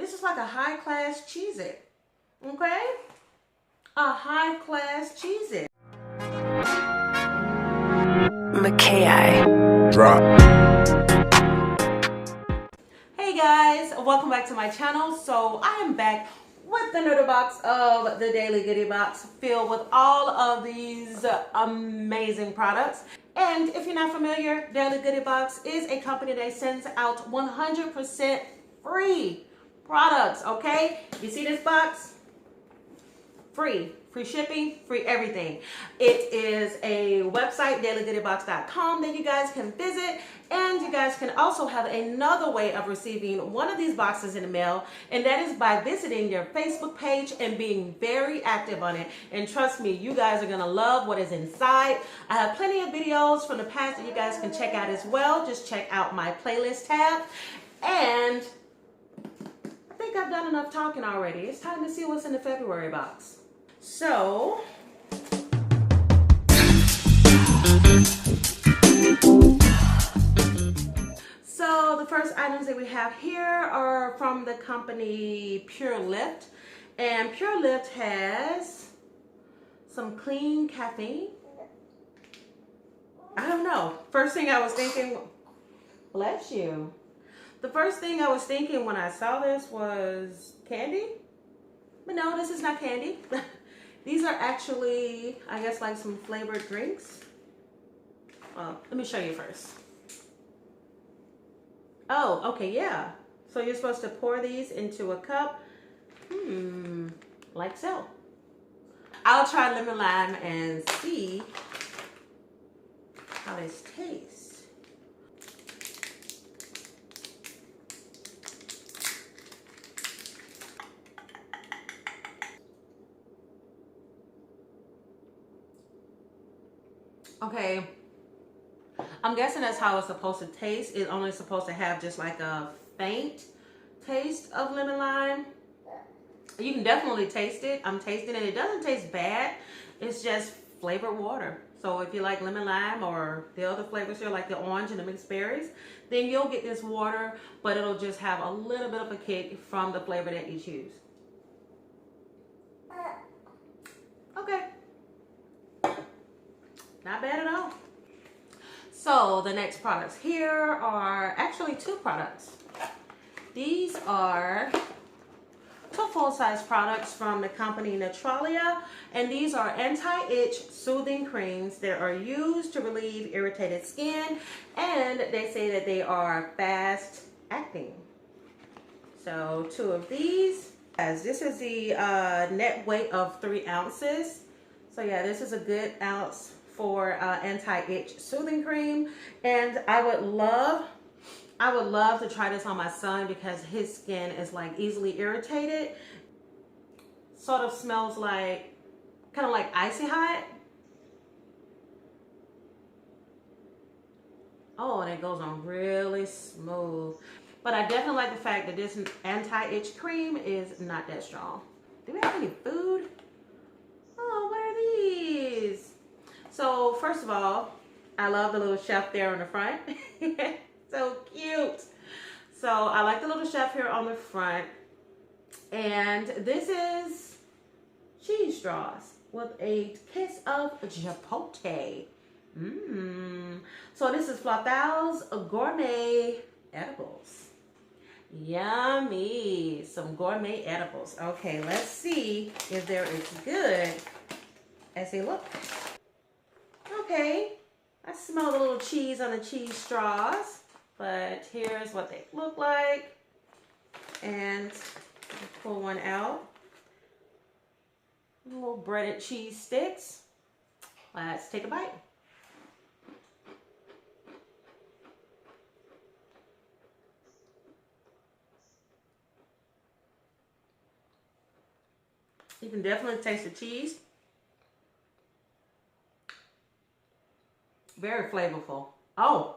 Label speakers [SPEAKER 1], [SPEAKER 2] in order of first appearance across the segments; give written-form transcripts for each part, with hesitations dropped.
[SPEAKER 1] This is like a high-class Cheez-It. Okay? A high-class Cheez-It.
[SPEAKER 2] Drop.
[SPEAKER 1] Hey guys, welcome back to my channel. So I am back with another box of the Daily Goodie Box filled with all of these amazing products. And if you're not familiar, Daily Goodie Box is a company that sends out 100% free products, okay? You see this box? Free shipping, free everything. It is a website, dailygoodiebox.com, that you guys can visit, and you guys can also have another way of receiving one of these boxes in the mail, and that is by visiting your Facebook page and being very active on it. And trust me, you guys are gonna love what is inside. I have plenty of videos from the past that you guys can check out as well. Just check out my playlist tab. And I think I've done enough talking already. It's time to see what's in the February box. So, the first items that we have here are from the company Pure LYFT. And Pure LYFT has some clean caffeine. I don't know. First thing I was thinking, bless you. The first thing I was thinking when I saw this was candy. But no, this is not candy. These are actually, I guess, like some flavored drinks. Well, let me show you first. Oh, okay, yeah. So you're supposed to pour these into a cup. Like so. I'll try lemon lime and see how this tastes. Okay, I'm guessing that's how it's supposed to taste. It's only supposed to have just like a faint taste of lemon lime. You can definitely taste it. I'm tasting it. It doesn't taste bad. It's just flavored water. So if you like lemon lime or the other flavors here, like the orange and the mixed berries, then you'll get this water, but it'll just have a little bit of a kick from the flavor that you choose. Okay. Not bad at all. So the next products here are actually two products. These are two full-size products from the company Natralia, and these are anti-itch soothing creams that are used to relieve irritated skin, and they say that they are fast acting. So two of these. As this is the net weight of 3 ounces. So yeah, this is a good ounce for anti-itch soothing cream, and I would love to try this on my son because his skin is like easily irritated. Sort of smells like, kind of like icy hot. Oh, and it goes on really smooth. But I definitely like the fact that this anti-itch cream is not that strong. Do we have any food? Oh, what are these? So first of all, I love the little chef there on the front. So cute. So I like the little chef here on the front. And this is cheese straws with a kiss of chipotle. So this is Flathau's Gourmet edibles. Yummy. Some gourmet edibles. Okay, let's see if they're as good as they look. Okay, I smell the little cheese on the cheese straws, but here's what they look like. And pull one out. Little breaded cheese sticks. Let's take a bite. You can definitely taste the cheese. Very flavorful. Oh.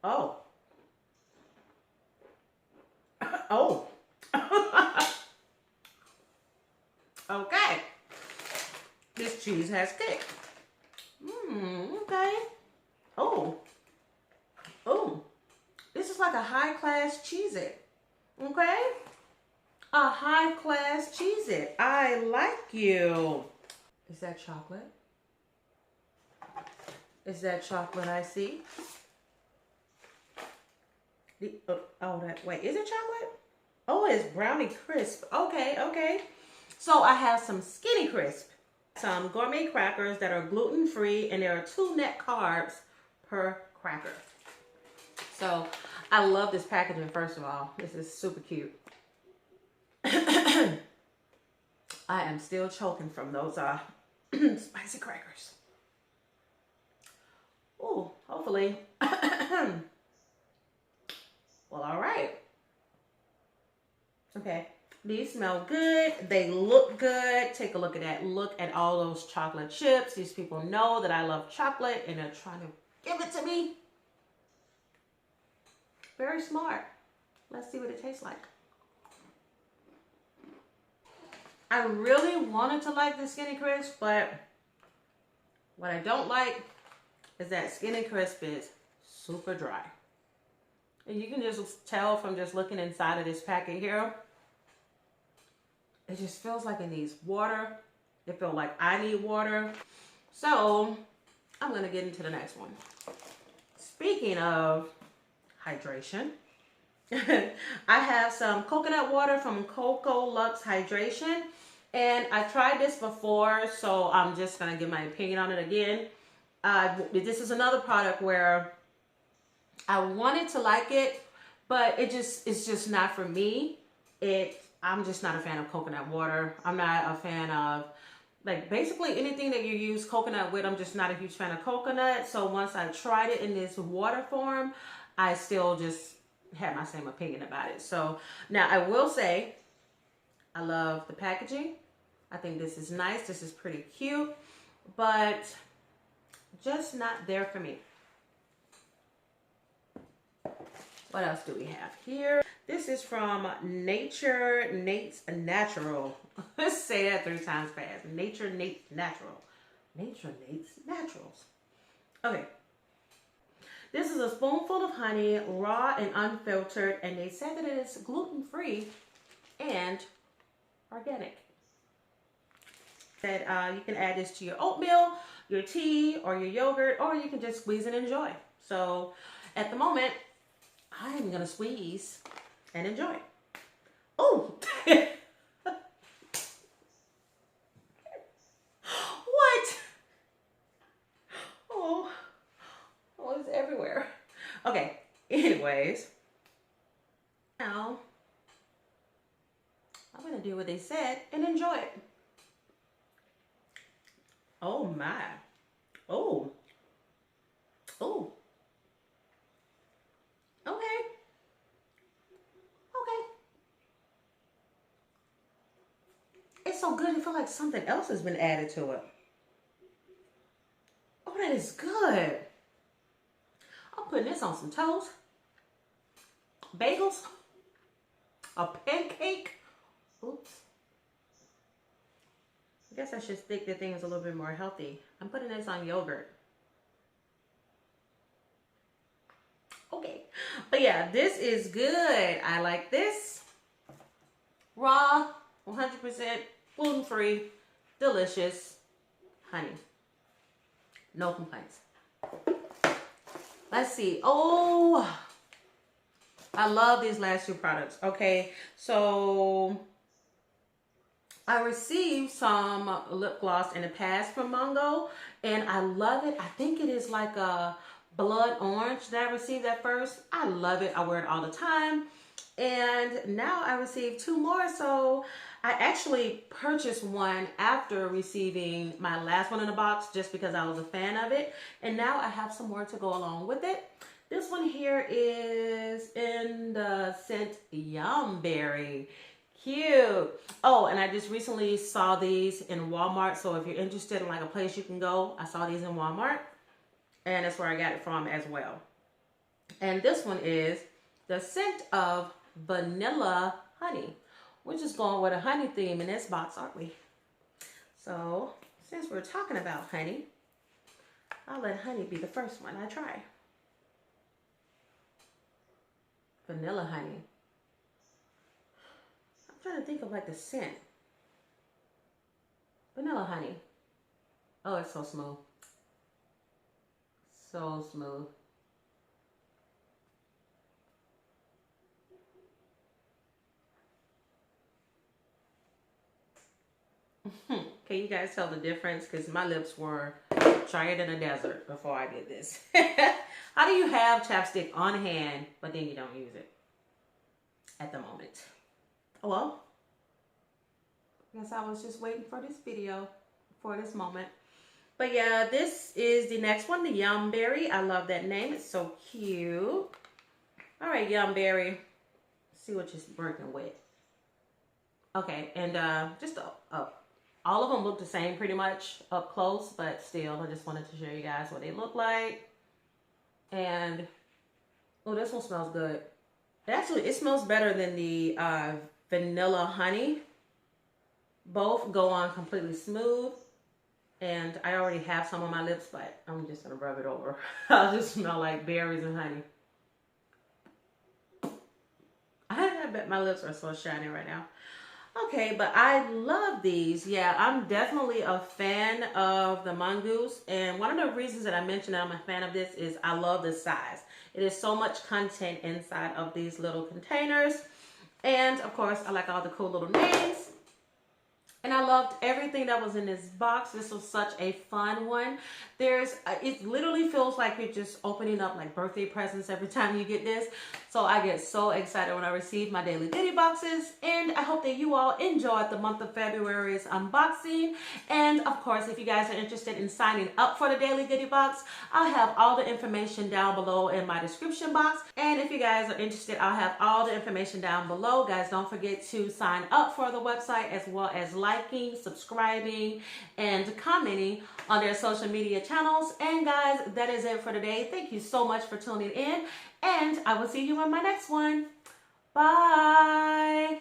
[SPEAKER 1] Oh. Oh. Okay. This cheese has kick. Okay. Oh. Oh. This is like a high-class Cheez-It. Okay? A high class Cheez-It. I like you. Is that chocolate? Is that chocolate I see? Wait, is it chocolate? Oh, it's brownie crisp. Okay, okay. So I have some Skinny Crisp, some gourmet crackers that are gluten-free, and there are 2 net carbs per cracker. So I love this packaging, first of all. This is super cute. I am still choking from those spicy crackers. Ooh, hopefully. Well, all right. Okay, these smell good. They look good. Take a look at that. Look at all those chocolate chips. These people know that I love chocolate and they're trying to give it to me. Very smart. Let's see what it tastes like. I really wanted to like the Skinny Crisp, but what I don't like is that Skinny Crisp is super dry. And you can just tell from just looking inside of this packet here. It just feels like it needs water. It feels like I need water. So I'm going to get into the next one. Speaking of hydration, I have some coconut water from Coco Luxe Hydration. And I tried this before, so I'm just going to give my opinion on it again. This is another product where I wanted to like it, but it's just not for me. I'm just not a fan of coconut water. I'm not a fan of, like, basically anything that you use coconut with. I'm just not a huge fan of coconut. So once I tried it in this water form, I still just had my same opinion about it. So now I will say, I love the packaging. I think this is nice. This is pretty cute, but just not there for me. What else do we have here? This is from Nature Nate's Natural. Let's say that 3 times fast. Nature Nate's Natural. Nature Nate's Naturals. Okay. This is a spoonful of honey, raw and unfiltered, and they said that it is gluten-free and organic. That you can add this to your oatmeal, your tea, or your yogurt, or you can just squeeze and enjoy. So at the moment, I'm gonna squeeze and enjoy. Oh, what? Oh, it's everywhere. Okay. Anyways, now I'm gonna do what they said and enjoy it. Oh my. Oh. Oh. Okay. Okay. It's so good. I feel like something else has been added to it. Oh, that is good. I'm putting this on some toast, bagels, a pancake. Oops. I guess I should think that things a little bit more healthy. I'm putting this on yogurt. Okay. But yeah, this is good. I like this. Raw, 100% gluten-free, delicious honey. No complaints. Let's see. Oh, I love these last 2 products. Okay, so I received some lip gloss in the past from MONGO, and I love it. I think it is like a blood orange that I received at first. I love it. I wear it all the time. And now I received 2 more, so I actually purchased one after receiving my last one in the box just because I was a fan of it. And now I have some more to go along with it. This one here is in the scent Yum Berry. Cute. Oh, and I just recently saw these in Walmart, so if you're interested in like a place you can go, I saw these in Walmart, and that's where I got it from as well. And this one is the scent of Vanilla Honey. We're just going with a honey theme in this box, aren't we? So since we're talking about honey, I'll let honey be the first one I try. Vanilla honey. I trying to think of like the scent. Vanilla honey. Oh, it's so smooth. So smooth. Can you guys tell the difference? Because my lips were drier than a desert before I did this. How do you have chapstick on hand, but then you don't use it at the moment? Well, I guess I was just waiting for this video, for this moment. But yeah, this is the next one, the Yum Berry. I love that name. It's so cute. All right, Yum Berry. Let's see what you're working with. Okay, and just all of them look the same pretty much up close, but still, I just wanted to show you guys what they look like. And, oh, this one smells good. Actually, it smells better than the vanilla honey. Both go on completely smooth. And I already have some on my lips, but I'm just going to rub it over. I'll just smell like berries and honey. I bet my lips are so shiny right now. Okay, but I love these. Yeah, I'm definitely a fan of the MONGOs. And one of the reasons that I mentioned that I'm a fan of this is I love the size. It is so much content inside of these little containers. And of course, I like all the cool little names. And I loved everything that was in this box. This was such a fun one. It literally feels like you're just opening up like birthday presents every time you get this. So I get so excited when I receive my daily goodie boxes. And I hope that you all enjoyed the month of February's unboxing. And of course, if you guys are interested in signing up for the daily goodie box, I'll have all the information down below in my description box. And if you guys are interested, I'll have all the information down below. Guys, don't forget to sign up for the website as well as liking, subscribing, and commenting on their social media channels. And guys, that is it for today. Thank you so much for tuning in, and I will see you in my next one. Bye.